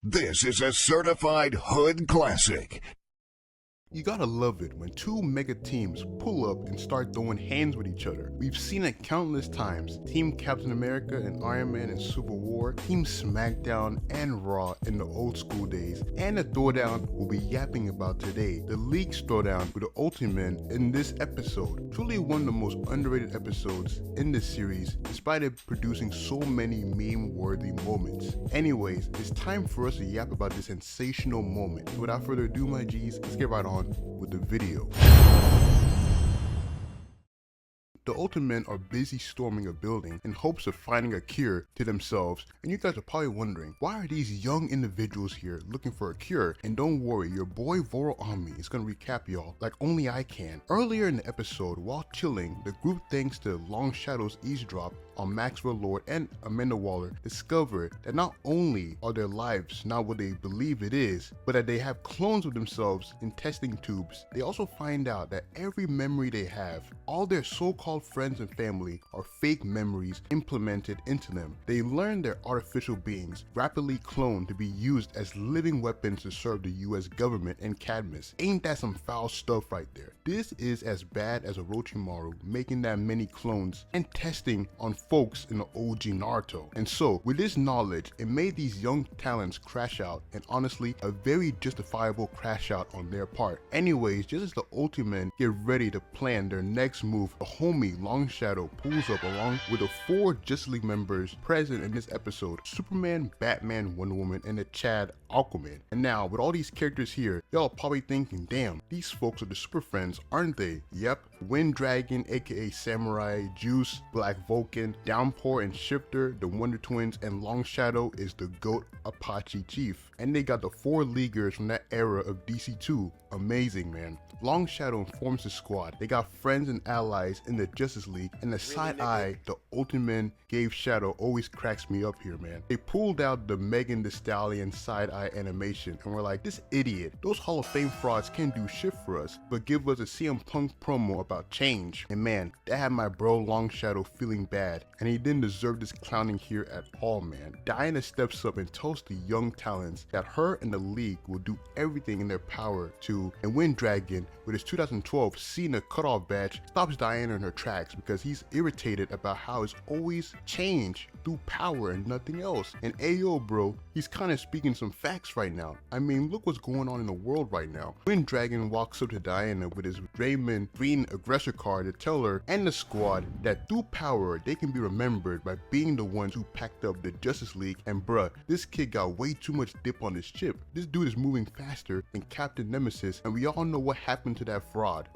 This is a certified hood classic. You gotta love it when two mega teams pull up and start throwing hands with each other. We've seen it countless times. Team Captain America and Iron Man in Civil War, Team SmackDown and Raw in the old school days, and the throwdown we'll be yapping about today, the League's throwdown with the Ultimen in this episode. Truly one of the most underrated episodes in this series, despite it producing so many meme-worthy moments. Anyways, it's time for us to yap about this sensational moment. So without further ado, my G's, let's get right on with the video. The Ultimen are busy storming a building in hopes of finding a cure to themselves, and you guys are probably wondering, why are these young individuals here looking for a cure? And don't worry, your boy VoroAMI is gonna recap y'all like only I can. Earlier in the episode, while chilling, the group, thanks to Long Shadow's eavesdrop on Maxwell Lord and Amanda Waller, discovered that not only are their lives not what they believe it is, but that they have clones of themselves in testing tubes. They also find out that every memory they have, all their so-called friends and family, are fake memories implemented into them. They learn they're artificial beings, rapidly cloned to be used as living weapons to serve the US government and Cadmus. Ain't that some foul stuff right there? This is as bad as Orochimaru making that many clones and testing on folks in the OG Naruto. And so, with this knowledge, it made these young talents crash out, and honestly, a very justifiable crash out on their part. Anyways, just as the Ultimen get ready to plan their next move, the homie Long Shadow pulls up along with the 4 Justice League members present in this episode: Superman, Batman, Wonder Woman, and the Chad Aquaman. And now, with all these characters here, y'all probably thinking, damn, these folks are the Super Friends, aren't they? Yep, Wind Dragon, aka Samurai, Juice, Black Vulcan, Downpour and Shifter, the Wonder Twins, and Long Shadow is the GOAT Apache Chief. And they got the 4 Leaguers from that era of DC2. Amazing, man. Long Shadow informs the squad they got friends and allies in the Justice League, and the side eye the Ultimen gave Shadow always cracks me up here, man. They pulled out the Megan Thee Stallion side eye animation and were like, this idiot, those Hall of Fame frauds can't do shit for us, but give us a CM Punk promo about change. And man, that had my bro Long Shadow feeling bad, and he didn't deserve this clowning here at all, man. Diana steps up and tells the young talents that her and the League will do everything in their power to, and Wind Dragon, with his 2012 Cena cutoff badge, stops Diana in her tracks because he's irritated about how it's always change through power and nothing else. And ayo bro, he's kind of speaking some facts right now. I mean, look what's going on in the world right now. Wind Dragon walks up to Diana with his Draymond green aggressor card to tell her and the squad that through power they can be remembered by being the ones who packed up the Justice League. And bruh, this kid got way too much dip on his chip. This dude is moving faster than Captain Nemesis, and we all know what happened to that fraud.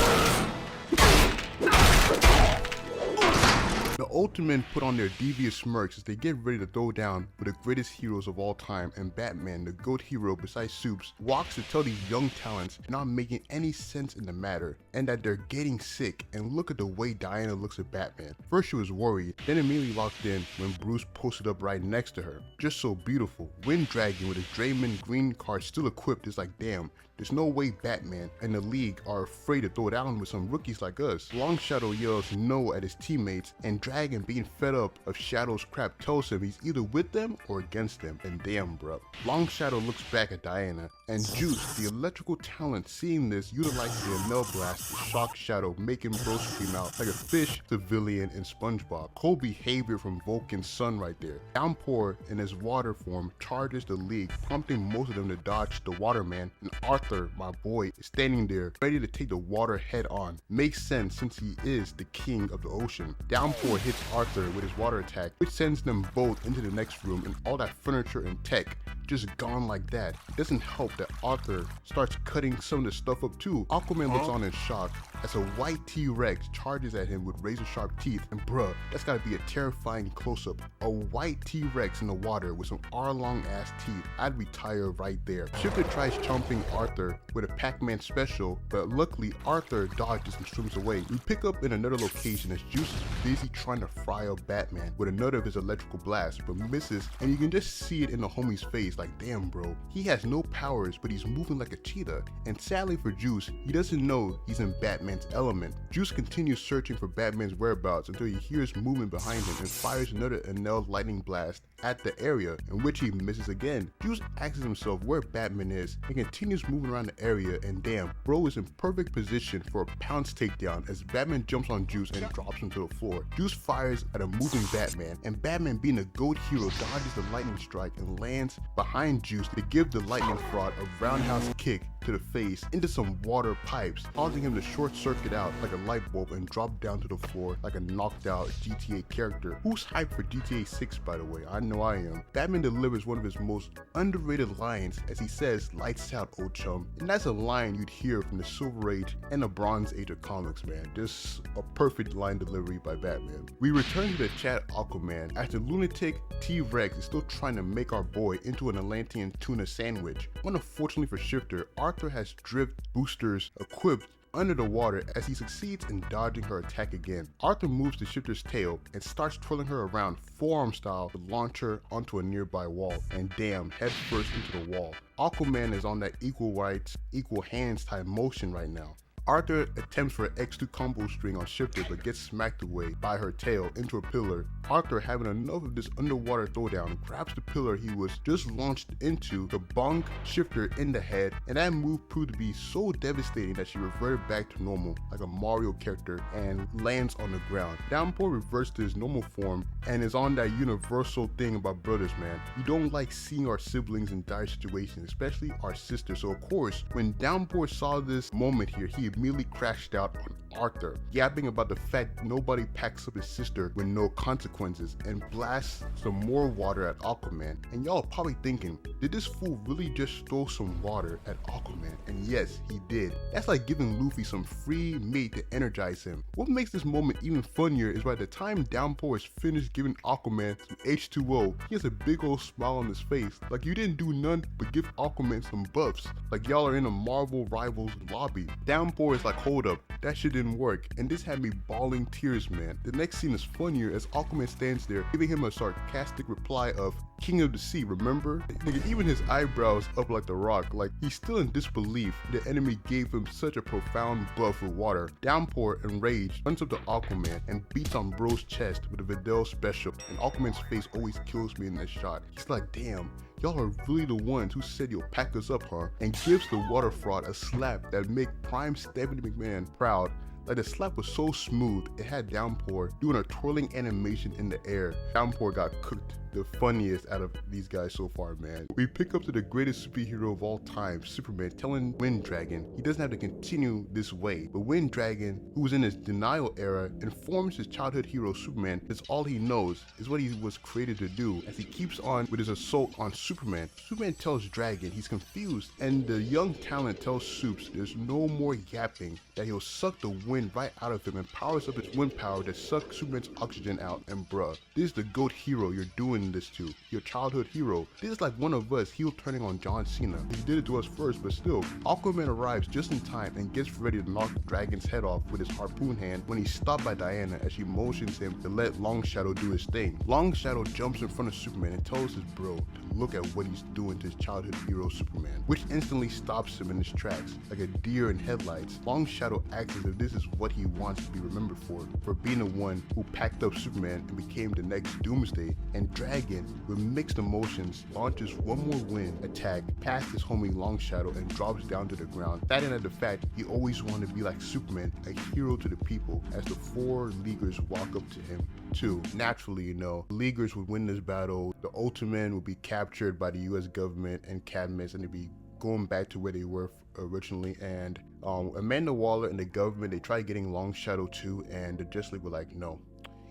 The Ultimen put on their devious smirks as they get ready to throw down with the greatest heroes of all time, and Batman, the GOAT hero besides Supes, walks to tell these young talents they're not making any sense in the matter and that they're getting sick. And look at the way Diana looks at Batman. First she was worried, then immediately locked in when Bruce posted up right next to her. Just so beautiful. Wind Dragon with his Draymond green card still equipped is like, damn, there's no way Batman and the League are afraid to throw down with some rookies like us. Long Shadow yells no at his teammates, and Dragon, being fed up of Shadow's crap, tells him he's either with them or against them. And damn bro. Long Shadow looks back at Diana, and Juice, the electrical talent, seeing this, utilizes the ML blast to shock Shadow, making bro scream out like a fish civilian in SpongeBob. Cold behavior from Vulcan's son right there. Downpour in his water form charges the League, prompting most of them to dodge the Waterman, and Arthur, my boy, is standing there ready to take the water head on. Makes sense since he is the king of the ocean. Downpour hits Arthur with his water attack, which sends them both into the next room, and all that furniture and tech just gone like that. It doesn't help that Arthur starts cutting some of the stuff up too. Aquaman looks on in shock as a white T-Rex charges at him with razor sharp teeth, and bruh, that's gotta be a terrifying close-up. A white T-Rex in the water with some R-long ass teeth. I'd retire right there. Shifter tries chomping Arthur with a Pac-Man special, but luckily Arthur dodges and swims away. We pick up in another location as Juice is busy trying to fry up Batman with another of his electrical blasts, but misses, and you can just see it in the homie's face like, damn bro, he has no powers, but he's moving like a cheetah. And sadly for Juice, he doesn't know he's in Batman's element. Juice continues searching for Batman's whereabouts until he hears movement behind him and fires another Enel lightning blast at the area, in which he misses again. Juice asks himself where Batman is and continues moving around the area, and damn, bro is in perfect position for a pounce takedown as Batman jumps on Juice and drops him to the floor. Juice fires at a moving Batman, and Batman, being a GOAT hero, dodges the lightning strike and lands behind Juice to give the lightning fraud a roundhouse kick to the face into some water pipes, causing him to short circuit out like a light bulb and drop down to the floor like a knocked out GTA character. Who's hyped for GTA 6, by the way? I know I am. Batman delivers one of his most underrated lines as he says, "Lights out, old chum." And that's a line you'd hear from the Silver Age and the Bronze Age of comics, man. Just a perfect line delivery by Batman. We return to the chat Aquaman after lunatic T-Rex is still trying to make our boy into an Atlantean tuna sandwich. Unfortunately for Shifter, Arthur has drift boosters equipped under the water as he succeeds in dodging her attack again. Arthur moves to Shifter's tail and starts twirling her around forearm style to launch her onto a nearby wall, and damn, head first into the wall. Aquaman is on that equal rights, equal hands type motion right now. Arthur attempts for an X2 combo string on Shifter but gets smacked away by her tail into a pillar. Arthur, having enough of this underwater throwdown, grabs the pillar he was just launched into to bonk Shifter in the head, and that move proved to be so devastating that she reverted back to normal like a Mario character and lands on the ground. Downpour reverts to his normal form and is on that universal thing about brothers, man. We don't like seeing our siblings in dire situations, especially our sister. So of course, when Downpour saw this moment here, he immediately crashed out on Arthur, yapping about the fact nobody packs up his sister with no consequences, and blasts some more water at Aquaman. And y'all are probably thinking, did this fool really just throw some water at Aquaman? And yes, he did. That's like giving Luffy some free meat to energize him. What makes this moment even funnier is by the time Downpour is finished giving Aquaman some H2O, he has a big old smile on his face, like you didn't do none but give Aquaman some buffs, like y'all are in a Marvel Rivals lobby. Downpour is like, hold up, that shit didn't work, and this had me bawling tears, man. The next scene is funnier as Aquaman stands there giving him a sarcastic reply of King of the Sea, remember? Nigga, even his eyebrows up like the Rock, like he's still in disbelief the enemy gave him such a profound buff with water. Downpour, enraged, runs up to Aquaman and beats on bro's chest with a Vidal special, and Aquaman's face always kills me in this shot. He's like, damn, y'all are really the ones who said you'll pack us up, huh? And gives the water fraud a slap that make prime Stephanie McMahon proud. Like the slap was so smooth, it had Downpour doing a twirling animation in the air. Downpour got cooked. The funniest out of these guys so far, man. We pick up to the greatest superhero of all time, Superman, telling Wind Dragon he doesn't have to continue this way. But Wind Dragon, who was in his denial era, informs his childhood hero Superman that's all he knows is what he was created to do. As he keeps on with his assault on Superman, Superman tells Dragon he's confused, and the young talent tells Supes there's no more yapping, that he'll suck the wind right out of him and powers up his wind power to suck Superman's oxygen out. And bruh, this is the GOAT hero you're doing this to, your childhood hero. This is like one of us heel turning on John Cena. He did it to us first, but still. Aquaman arrives just in time and gets ready to knock Dragon's head off with his harpoon hand when he's stopped by Diana as she motions him to let Long Shadow do his thing. Long Shadow jumps in front of Superman and tells his bro to look at what he's doing to his childhood hero Superman, which instantly stops him in his tracks like a deer in headlights. Long Shadow asks if this is what he wants to be remembered for being the one who packed up Superman and became the next Doomsday. And Dragon, with mixed emotions, launches one more wind attack past his homie Long Shadow and drops down to the ground, adding at the fact he always wanted to be like Superman, a hero to the people, as the four Leaguers walk up to him too. Naturally, you know, the Leaguers would win this battle, the Ultimen would be captured by the US government and Cadmus, and they'd be going back to where they were originally. And Amanda Waller and the government, they tried getting Long Shadow too, and the Justice League were like, no,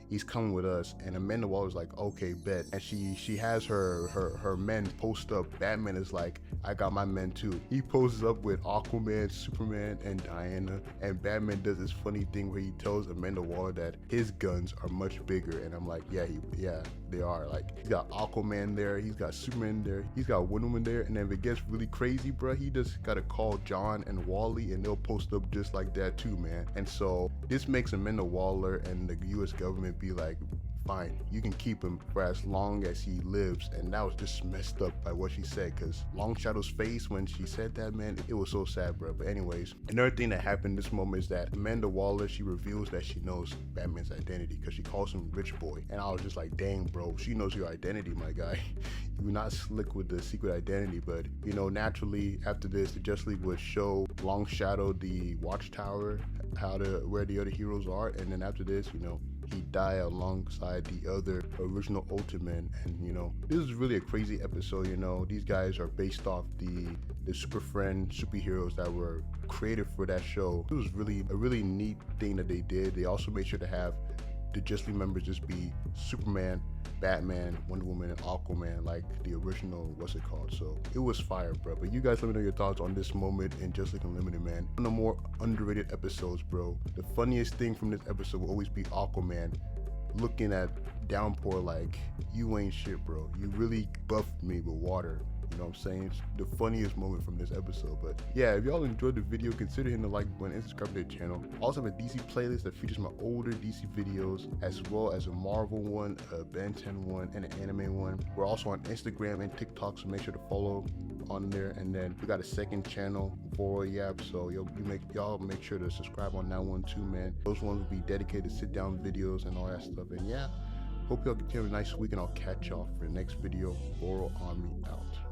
he's coming with us. And Amanda Waller's like, okay, bet. And she has her men post up. Batman is like, I got my men too. He poses up with Aquaman, Superman, and Diana. And Batman does this funny thing where he tells Amanda Waller that his guns are much bigger. And I'm like, yeah, they are. Like, he's got Aquaman there, he's got Superman there, he's got Wonder Woman there. And then if it gets really crazy, bro, he just gotta call John and Wally, and they'll post up just like that too, man. And so this makes Amanda Waller and the US government be like, fine, you can keep him for as long as he lives. And that was just messed up by what she said, because Long Shadow's face when she said that, man, it was so sad, bro. But anyways, another thing that happened in this moment is that Amanda Waller, she reveals that she knows Batman's identity because she calls him Rich Boy. And I was just like, dang, bro, she knows your identity, my guy. You're not slick with the secret identity. But you know, naturally after this, the Justice League would show Long Shadow the Watchtower, where the other heroes are, and then after this, you know, he died alongside the other original Ultimen. And you know, this is really a crazy episode. You know, these guys are based off the Super Friend superheroes that were created for that show. It was really a really neat thing that they did. They also made sure to have the Justice League members just be Superman, Batman, Wonder Woman, and Aquaman, like the original, what's it called? So it was fire, bro. But you guys let me know your thoughts on this moment in Justice League Unlimited, man. One of the more underrated episodes, bro. The funniest thing from this episode will always be Aquaman looking at Downpour like, you ain't shit, bro. You really buffed me with water. You know what I'm saying? It's the funniest moment from this episode. But yeah, if y'all enjoyed the video, consider hitting the like button and subscribe to the channel. I also have a DC playlist that features my older DC videos, as well as a Marvel one, a Ben 10 one, and an anime one. We're also on Instagram and TikTok, so make sure to follow on there. And then we got a second channel, VoroAMI, so y'all make sure to subscribe on that one too, man. Those ones will be dedicated to sit down videos and all that stuff. And yeah, hope y'all continue a nice week, and I'll catch y'all for the next video. VoroAMI out.